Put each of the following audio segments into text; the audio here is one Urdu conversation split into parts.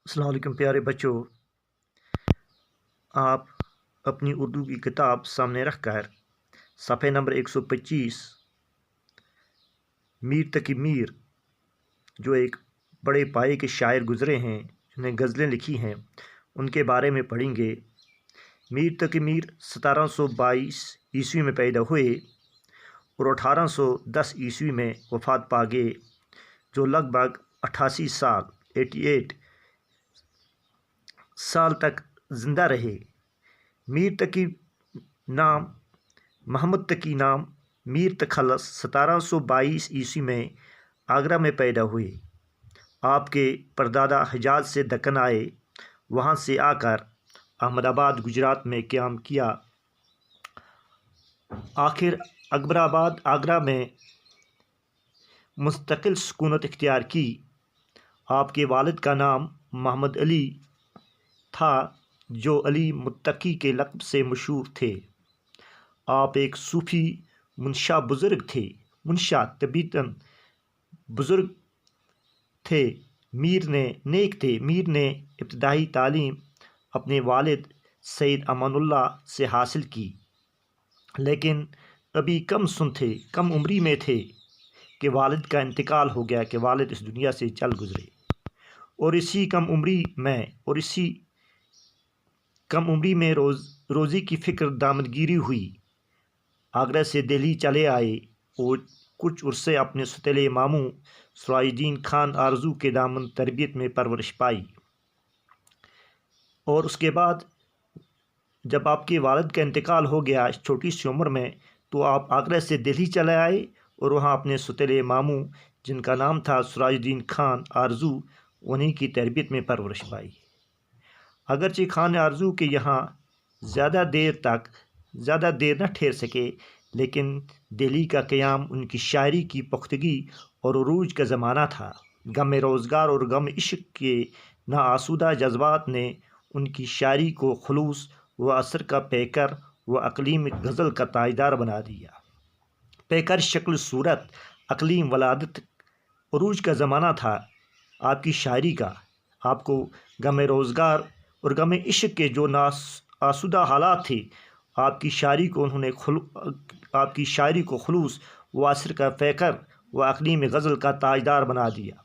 السلام علیکم پیارے بچوں، آپ اپنی اردو کی کتاب سامنے رکھ کر صفحہ نمبر 125 میر تقی میر جو ایک بڑے پائے کے شاعر گزرے ہیں، جنہیں غزلیں لکھی ہیں، ان کے بارے میں پڑھیں گے۔ میر تقی میر 1722 عیسوی میں پیدا ہوئے اور 1810 عیسوی میں وفات پا گئے، جو لگ بھگ 88 سال تک زندہ رہے۔ میر تقی نام محمد تقی نام میر تخلص 1722 عیسوی میں آگرہ میں پیدا ہوئے۔ آپ کے پردادا حجاز سے دکن آئے، وہاں سے آ کر احمد آباد گجرات میں قیام کیا، آخر اکبر آباد آگرہ میں مستقل سکونت اختیار کی۔ آپ کے والد کا نام محمد علی تھا، جو علی متقی کے لقب سے مشہور تھے۔ آپ ایک صوفی منشا بزرگ تھے، منشا طبیعتاً بزرگ تھے، نیک تھے۔ میر نے ابتدائی تعلیم اپنے والد سید امان اللہ سے حاصل کی، لیکن ابھی کم عمری میں تھے کہ والد کا انتقال ہو گیا، کہ والد اس دنیا سے چل گزرے، اور اسی کم عمری میں روزی کی فکر دامنگیری ہوئی۔ آگرہ سے دہلی چلے آئے اور کچھ عرصے اپنے سوتیلے ماموں سراج الدین خان آرزو کے دامن تربیت میں پرورش پائی، اور اس کے بعد جب آپ کے والد کا انتقال ہو گیا چھوٹی سی عمر میں، تو آپ آگرہ سے دہلی چلے آئے اور وہاں اپنے سوتیلے ماموں، جن کا نام تھا سراج الدین خان آرزو، انہی کی تربیت میں پرورش پائی۔ اگرچہ خان آرزو کے یہاں زیادہ دیر نہ ٹھہر سکے، لیکن دہلی کا قیام ان کی شاعری کی پختگی اور عروج کا زمانہ تھا۔ غم روزگار اور غم عشق کے ناآسودہ جذبات نے ان کی شاعری کو خلوص و اثر کا پیکر و اقلیم غزل کا تاجدار بنا دیا۔ پیکر شکل صورت، اقلیم ولادت، عروج کا زمانہ تھا آپ کی شاعری کا۔ آپ کو غم روزگار اور غم عشق کے جو ناآسودہ حالات تھے، آپ کی شاعری کو خلوص و اثر کا پیکر و اقلیم غزل کا تاجدار بنا دیا،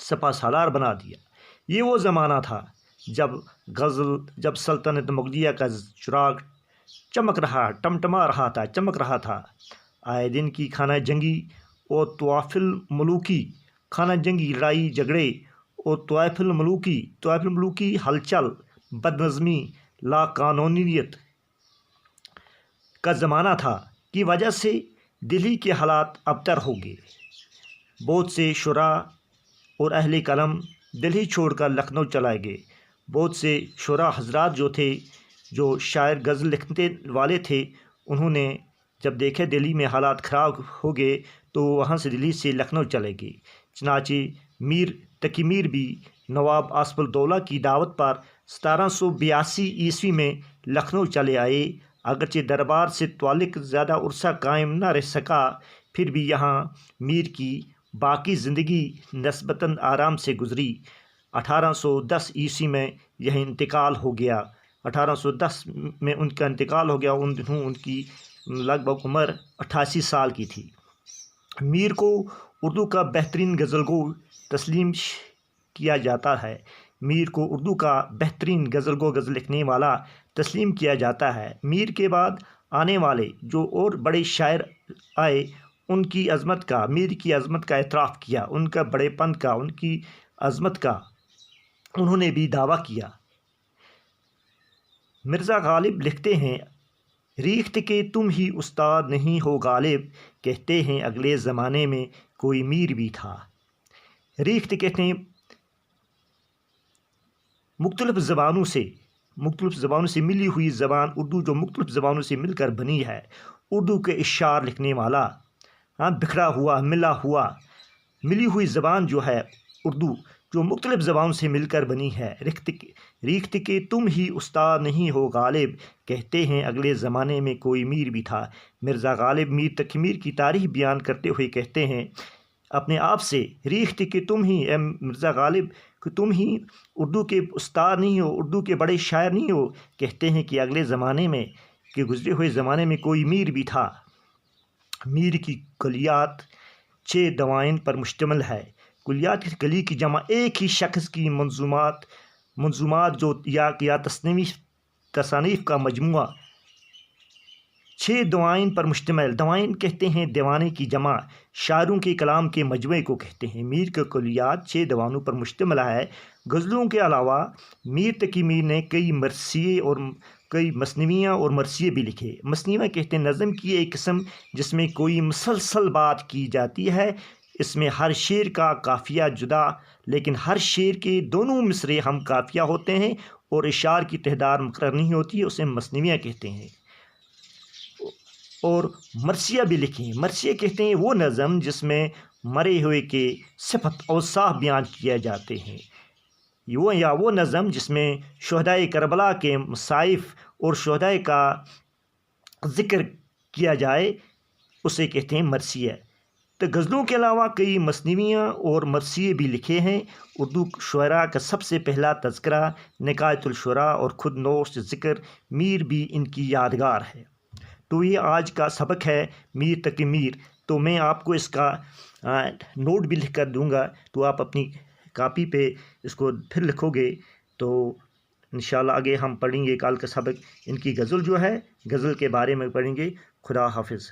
سپہ سالار بنا دیا۔ یہ وہ زمانہ تھا جب سلطنت مغلیہ کا چراغ ٹمٹما رہا تھا۔ آئے دن کی خانہ جنگی اور طوائف الملوکی لڑائی جھگڑے اور طوائف الملوکی ہلچل، بد نظمی، لا قانونیت کا زمانہ تھا، کی وجہ سے دہلی کے حالات ابتر ہو گئے۔ بہت سے شعراء اور اہل قلم دہلی چھوڑ کر لکھنؤ چلائے گئے۔ بہت سے شعراء حضرات جو شاعر غزل لکھنے والے تھے، انہوں نے جب دیکھے دہلی میں حالات خراب ہو گئے تو وہاں سے دہلی سے لکھنؤ چلے گئے۔ چنانچہ میر تقی میر بھی نواب آصف الدولہ کی دعوت پر 1782 عیسوی میں لکھنؤ چلے آئے۔ اگرچہ دربار سے تعلق زیادہ عرصہ قائم نہ رہ سکا، پھر بھی یہاں میر کی باقی زندگی نسبتاً آرام سے گزری۔ 1810 عیسوی میں یہ انتقال ہو گیا۔ 1810 میں ان کا انتقال ہو گیا۔ ان کی لگ بھگ عمر 88 سال کی تھی۔ میر کو اردو کا بہترین غزلگو تسلیم کیا جاتا ہے۔ میر کو اردو کا بہترین غزلگو، غزل لکھنے والا تسلیم کیا جاتا ہے۔ میر کے بعد آنے والے جو اور بڑے شاعر آئے، میر کی عظمت کا اعتراف کیا، ان کا بڑے پن کا، ان کی عظمت کا انہوں نے بھی دعویٰ کیا۔ مرزا غالب لکھتے ہیں، ریخت کے تم ہی استاد نہیں ہو غالب، کہتے ہیں اگلے زمانے میں کوئی میر بھی تھا۔ ریخت کہتے ہیں مختلف زبانوں سے ملی ہوئی زبان اردو، جو مختلف زبانوں سے مل کر بنی ہے۔ اردو کے اشعار لکھنے والا، بکھرا ہوا، ملی ہوئی زبان جو ہے اردو، جو مختلف زبانوں سے مل کر بنی ہے۔ ریخت کے تم ہی استاد نہیں ہو غالب، کہتے ہیں اگلے زمانے میں کوئی میر بھی تھا۔ مرزا غالب میر تقی میر کی تاریخ بیان کرتے ہوئے کہتے ہیں، اپنے آپ سے ریخت کہ تم ہی اے مرزا غالب کہ تم ہی اردو کے استاد نہیں ہو، اردو کے بڑے شاعر نہیں ہو۔ کہتے ہیں کہ اگلے زمانے میں، کہ گزرے ہوئے زمانے میں کوئی میر بھی تھا، میر کی کلیات 6 دوائن پر مشتمل ہے۔ کلیات کی کلی کی جمع ایک ہی شخص کی منظومات جو یا تصانیف کا مجموعہ 6 دوائن پر مشتمل۔ دوائن کہتے ہیں دیوانے کی جمع، شاعروں کے کلام کے مجموعے کو کہتے ہیں۔ میر کا کلیات 6 دوانوں پر مشتمل ہے۔ غزلوں کے علاوہ میر تقی میر نے کئی مثنویاں اور مرثیے بھی لکھے۔ مثنویاں کہتے ہیں نظم کی ایک قسم جس میں کوئی مسلسل بات کی جاتی ہے، اس میں ہر شعر کا قافیہ جدا لیکن ہر شعر کے دونوں مصرے ہم قافیہ ہوتے ہیں اور اشعار کی تعداد مقرر نہیں ہوتی ہے، اسے مثنویاں کہتے ہیں۔ اور مرثیہ بھی لکھیں۔ مرثیہ کہتے ہیں وہ نظم جس میں مرے ہوئے کے صفت اوصاف بیان کیے جاتے ہیں، وہ نظم جس میں شہدائے کربلا کے مصائب اور شہدائے کا ذکر کیا جائے، اسے کہتے ہیں مرثیہ۔ تو غزلوں کے علاوہ کئی مثنویاں اور مرثیے بھی لکھے ہیں۔ اردو شعراء کا سب سے پہلا تذکرہ نکایت الشعراء اور خود نوشت ذکر میر بھی ان کی یادگار ہے۔ تو یہ آج کا سبق ہے میر تقی میر۔ تو میں آپ کو اس کا نوٹ بھی لکھ کر دوں گا، تو آپ اپنی کاپی پہ اس کو پھر لکھو گے تو انشاءاللہ آگے ہم پڑھیں گے کل کا سبق۔ ان کی غزل جو ہے، غزل کے بارے میں پڑھیں گے۔ خدا حافظ۔